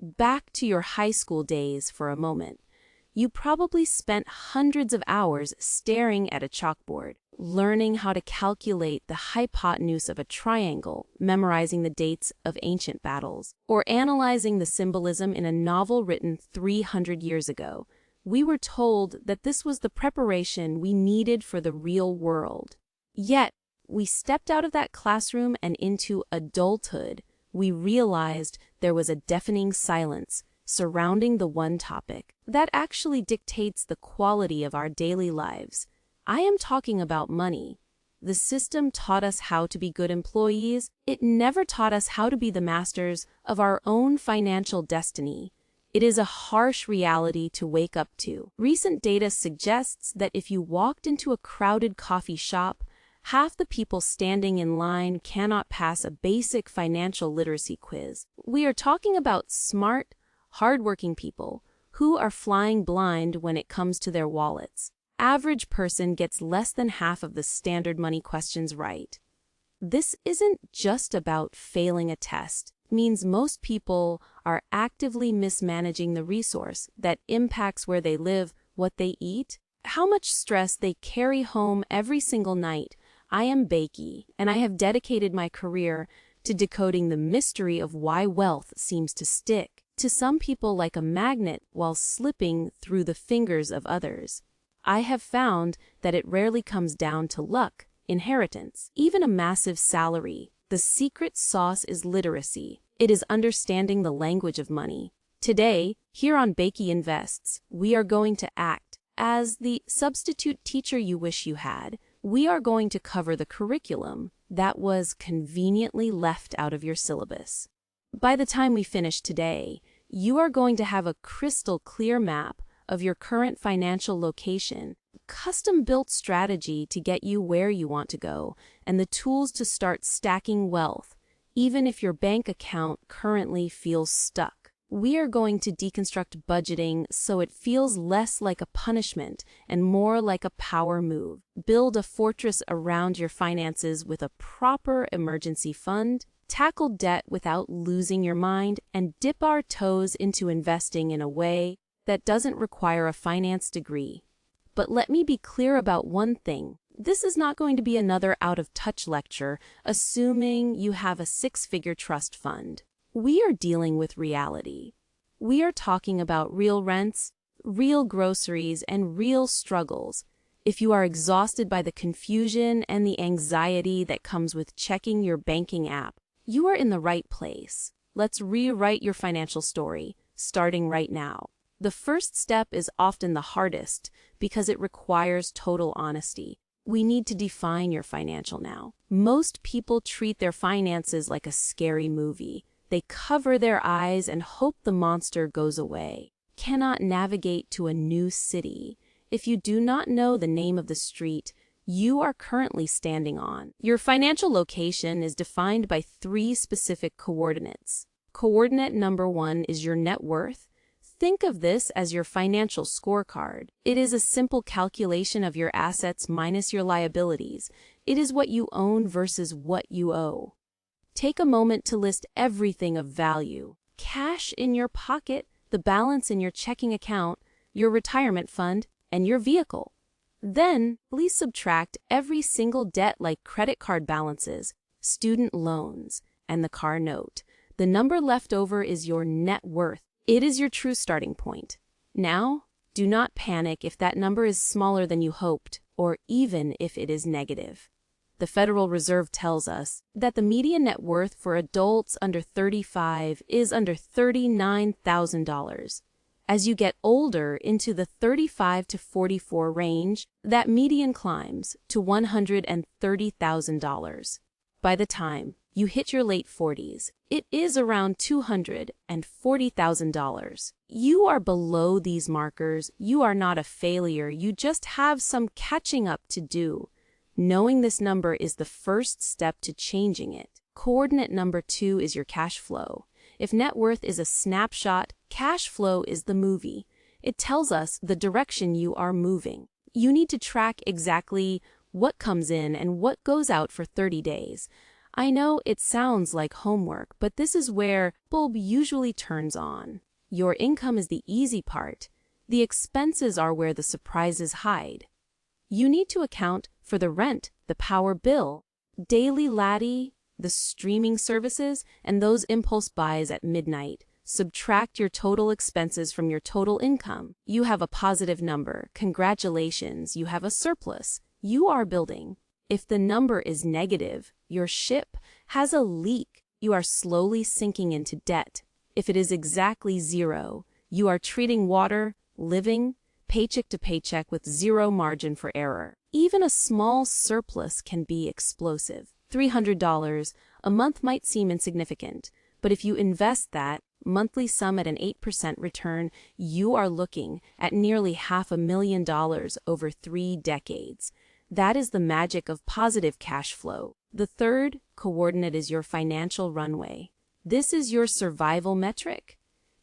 back to your high school days for a moment. You probably spent hundreds of hours staring at a chalkboard, learning how to calculate the hypotenuse of a triangle, memorizing the dates of ancient battles, or analyzing the symbolism in a novel written 300 years ago. We were told that this was the preparation we needed for the real world. Yet, we stepped out of that classroom and into adulthood. We realized there was a deafening silence surrounding the one topic that actually dictates the quality of our daily lives. I am talking about money. The system taught us how to be good employees. It never taught us how to be the masters of our own financial destiny. It is a harsh reality to wake up to. Recent data suggests that if you walked into a crowded coffee shop, half the people standing in line cannot pass a basic financial literacy quiz. We are talking about smart, hardworking people who are flying blind when it comes to their wallets. Average person gets less than half of the standard money questions right. This isn't just about failing a test. It means most people are actively mismanaging the resource that impacts where they live, what they eat, how much stress they carry home every single night. I am Becky, and I have dedicated my career to decoding the mystery of why wealth seems to stick to some people like a magnet while slipping through the fingers of others. I have found that it rarely comes down to luck, inheritance, even a massive salary. The secret sauce is literacy. It is understanding the language of money. Today, here on Becky Invests, we are going to act as the substitute teacher you wish you had. We are going to cover the curriculum that was conveniently left out of your syllabus. By the time we finish today, you are going to have a crystal clear map of your current financial location, custom-built strategy to get you where you want to go, and the tools to start stacking wealth, even if your bank account currently feels stuck. We are going to deconstruct budgeting so it feels less like a punishment and more like a power move. Build a fortress around your finances with a proper emergency fund, tackle debt without losing your mind, and dip our toes into investing in a way that doesn't require a finance degree. But let me be clear about one thing. This is not going to be another out-of-touch lecture, assuming you have a six-figure trust fund. We are dealing with reality. We are talking about real rents, real groceries, and real struggles. If you are exhausted by the confusion and the anxiety that comes with checking your banking app, you are in the right place. Let's rewrite your financial story, starting right now. The first step is often the hardest because it requires total honesty. We need to define your financial now. Most people treat their finances like a scary movie. They cover their eyes and hope the monster goes away. Cannot navigate to a new city. If you do not know the name of the street you are currently standing on. Your financial location is defined by three specific coordinates. Coordinate number 1 is your net worth. Think of this as your financial scorecard. It is a simple calculation of your assets minus your liabilities. It is what you own versus what you owe. Take a moment to list everything of value. Cash in your pocket, the balance in your checking account, your retirement fund, and your vehicle. Then, please subtract every single debt like credit card balances, student loans, and the car note. The number left over is your net worth. It is your true starting point. Now, do not panic if that number is smaller than you hoped, or even if it is negative. The Federal Reserve tells us that the median net worth for adults under 35 is under $39,000. As you get older into the 35 to 44 range, that median climbs to $130,000. By the time you hit your late 40s, it is around $240,000. You are below these markers. You are not a failure. You just have some catching up to do. Knowing this number is the first step to changing it. Coordinate number 2 is your cash flow. If net worth is a snapshot, cash flow is the movie. It tells us the direction you are moving. You need to track exactly what comes in and what goes out for 30 days. I know it sounds like homework, but this is where bulb usually turns on. Your income is the easy part. The expenses are where the surprises hide. You need to account for the rent, the power bill, daily laddie, the streaming services, and those impulse buys at midnight. Subtract your total expenses from your total income. You have a positive number. Congratulations, you have a surplus. You are building. If the number is negative, your ship has a leak. You are slowly sinking into debt. If it is exactly zero, you are treating water, living, paycheck to paycheck with zero margin for error. Even a small surplus can be explosive. $300 a month might seem insignificant, but if you invest that monthly sum at an 8% return, you are looking at nearly $500,000 over 3 decades. That is the magic of positive cash flow. The third coordinate is your financial runway. This is your survival metric.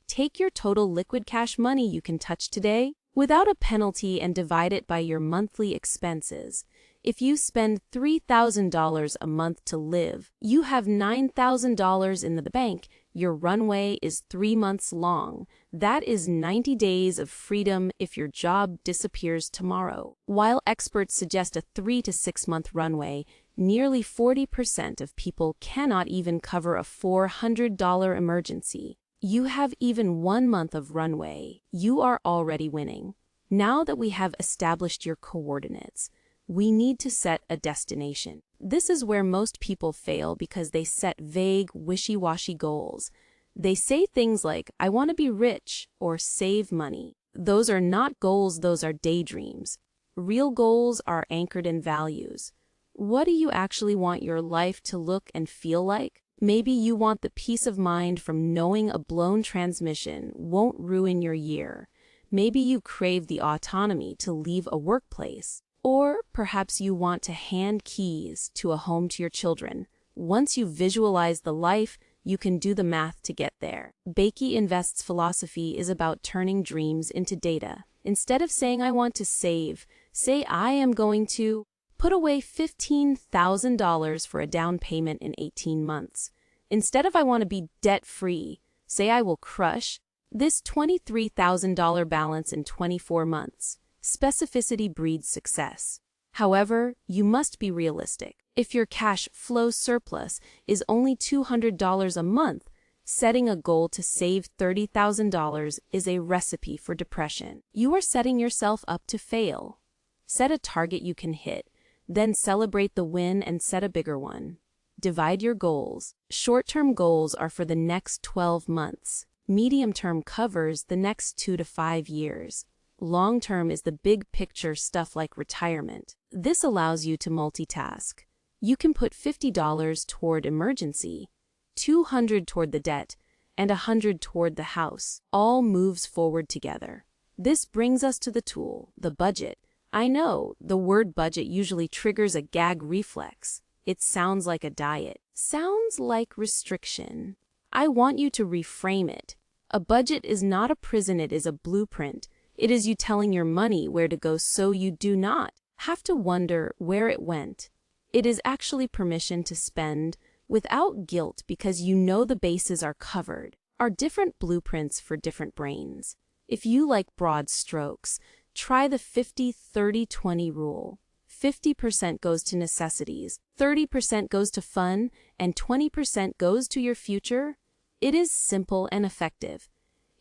Take your total liquid cash money you can touch today without a penalty and divide it by your monthly expenses. If you spend $3,000 a month to live, you have $9,000 in the bank. Your runway is 3 months long. That is 90 days of freedom if your job disappears tomorrow. While experts suggest a 3 to 6 month runway, nearly 40% of people cannot even cover a $400 emergency. You have even 1 month of runway. You are already winning. Now that we have established your coordinates, we need to set a destination. This is where most people fail because they set vague, wishy-washy goals. They say things like, I want to be rich or save money. Those are not goals, those are daydreams. Real goals are anchored in values. What do you actually want your life to look and feel like? Maybe you want the peace of mind from knowing a blown transmission won't ruin your year. Maybe you crave the autonomy to leave a workplace. Or perhaps you want to hand keys to a home to your children. Once you visualize the life, you can do the math to get there. Baiki Invest's philosophy is about turning dreams into data. Instead of saying I want to save, say I am going to put away $15,000 for a down payment in 18 months. Instead of I want to be debt-free, say I will crush this $23,000 balance in 24 months. Specificity breeds success. However, you must be realistic. If your cash flow surplus is only $200 a month, setting a goal to save $30,000 is a recipe for depression. You are setting yourself up to fail. Set a target you can hit, then celebrate the win and set a bigger one. Divide your goals. Short-term goals are for the next 12 months. Medium-term covers the next 2 to 5 years. Long-term is the big picture stuff like retirement. This allows you to multitask. You can put $50 toward emergency, $200 toward the debt, and $100 toward the house. All moves forward together. This brings us to the tool, the budget. I know, the word budget usually triggers a gag reflex. It sounds like a diet. Sounds like restriction. I want you to reframe it. A budget is not a prison, it is a blueprint. It is you telling your money where to go so you do not have to wonder where it went. It is actually permission to spend without guilt because you know the bases are covered. Are different blueprints for different brains. If you like broad strokes, try the 50-30-20 rule. 50% goes to necessities, 30% goes to fun, and 20% goes to your future. It is simple and effective.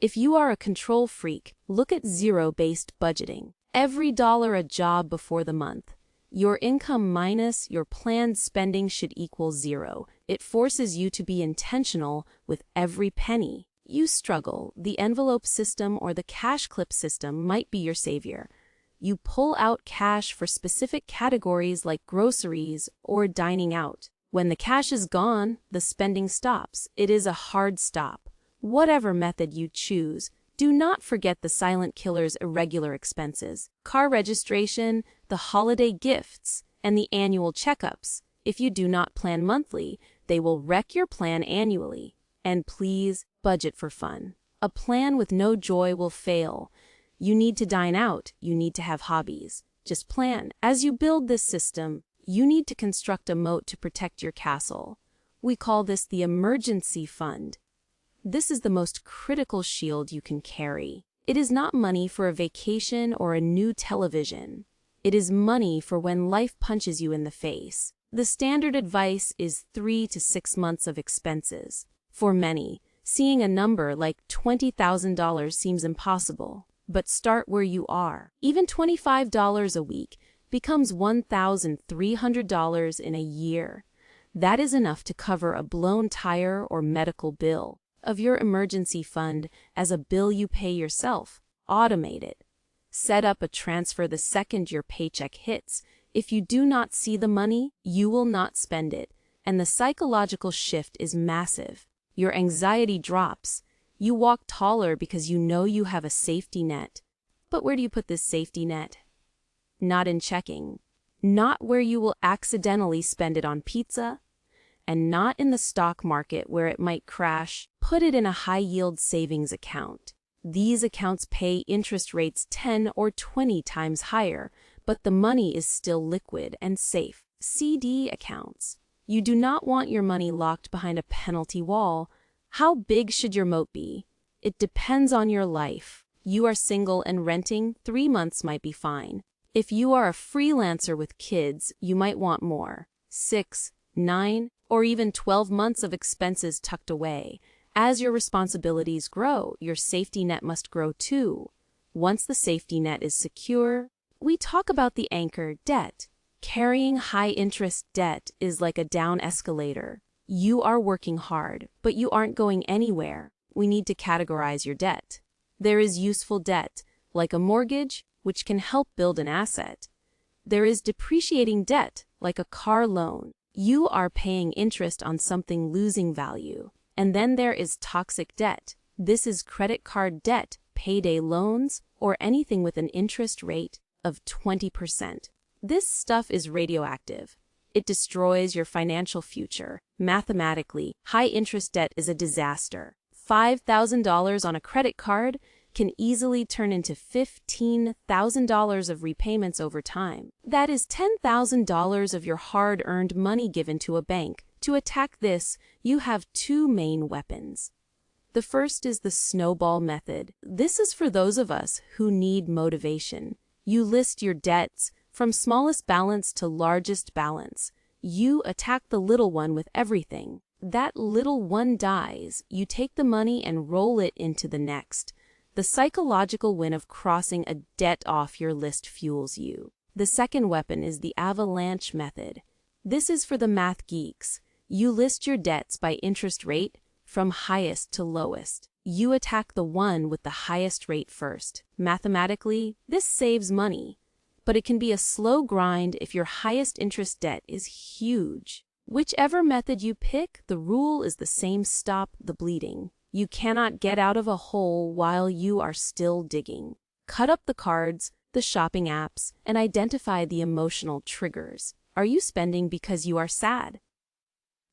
If you are a control freak, look at zero-based budgeting. Every dollar a job before the month. Your income minus your planned spending should equal zero. It forces you to be intentional with every penny. You struggle, the envelope system or the cash clip system might be your savior. You pull out cash for specific categories like groceries or dining out. When the cash is gone, the spending stops. It is a hard stop. Whatever method you choose, do not forget the silent killer's irregular expenses. Car registration, the holiday gifts, and the annual checkups. If you do not plan monthly, they will wreck your plan annually. And please, budget for fun. A plan with no joy will fail. You need to dine out. You need to have hobbies. Just plan. As you build this system, you need to construct a moat to protect your castle. We call this the emergency fund. This is the most critical shield you can carry. It is not money for a vacation or a new television. It is money for when life punches you in the face. The standard advice is 3 to 6 months of expenses. For many, seeing a number like $20,000 seems impossible. But start where you are. Even $25 a week becomes $1,300 in a year. That is enough to cover a blown tire or medical bill. Of your emergency fund as a bill you pay yourself. Automate it. Set up a transfer the second your paycheck hits. If you do not see the money, you will not spend it, and the psychological shift is massive. Your anxiety drops. You walk taller because you know you have a safety net. But where do you put this safety net? Not in checking. Not where you will accidentally spend it on pizza. And not in the stock market where it might crash. Put it in a high-yield savings account. These accounts pay interest rates 10 or 20 times higher, but the money is still liquid and safe. CD accounts. You do not want your money locked behind a penalty wall. How big should your moat be? It depends on your life. You are single and renting, 3 months might be fine. If you are a freelancer with kids, you might want more. 6, 9, or even 12 months of expenses tucked away. As your responsibilities grow, your safety net must grow too. Once the safety net is secure, we talk about the anchor, debt. Carrying high-interest debt is like a down escalator. You are working hard, but you aren't going anywhere. We need to categorize your debt. There is useful debt, like a mortgage, which can help build an asset. There is depreciating debt, like a car loan. You are paying interest on something losing value. And then there is toxic debt. This is credit card debt, payday loans, or anything with an interest rate of 20%. This stuff is radioactive. It destroys your financial future. Mathematically, high-interest debt is a disaster. $5,000 on a credit card can easily turn into $15,000 of repayments over time. That is $10,000 of your hard-earned money given to a bank. To attack this, you have 2 main weapons. The first is the snowball method. This is for those of us who need motivation. You list your debts from smallest balance to largest balance. You attack the little one with everything. That little one dies. You take the money and roll it into the next. The psychological win of crossing a debt off your list fuels you. The second weapon is the avalanche method. This is for the math geeks. You list your debts by interest rate from highest to lowest. You attack the one with the highest rate first. Mathematically, this saves money, but it can be a slow grind if your highest interest debt is huge. Whichever method you pick, the rule is the same: stop the bleeding. You cannot get out of a hole while you are still digging. Cut up the cards, the shopping apps, and identify the emotional triggers. Are you spending because you are sad,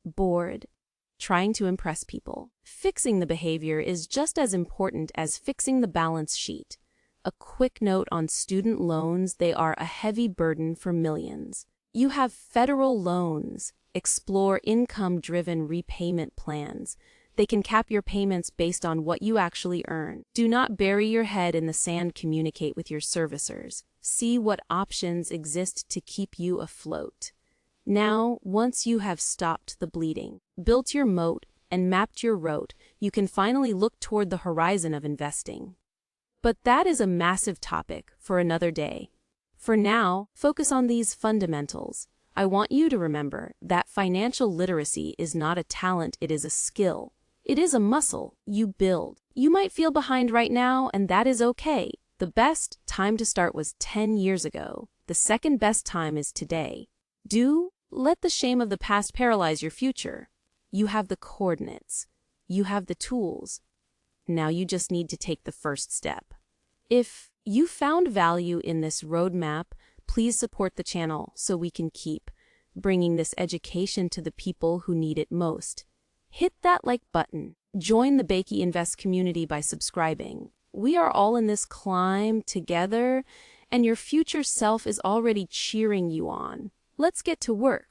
bored, trying to impress people? Fixing the behavior is just as important as fixing the balance sheet. A quick note on student loans: they are a heavy burden for millions. You have federal loans. Explore income-driven repayment plans. They can cap your payments based on what you actually earn. Do not bury your head in the sand. Communicate with your servicers. See what options exist to keep you afloat. Now, once you have stopped the bleeding, built your moat, and mapped your route, you can finally look toward the horizon of investing. But that is a massive topic for another day. For now, focus on these fundamentals. I want you to remember that financial literacy is not a talent, it is a skill. It is a muscle you build. You might feel behind right now, and that is okay. The best time to start was 10 years ago. The second best time is today. Let the shame of the past paralyze your future. You have the coordinates. You have the tools. Now you just need to take the first step. If you found value in this roadmap, please support the channel so we can keep bringing this education to the people who need it most. Hit that like button. Join the Bakey Invest community by subscribing. We are all in this climb together, and your future self is already cheering you on. Let's get to work.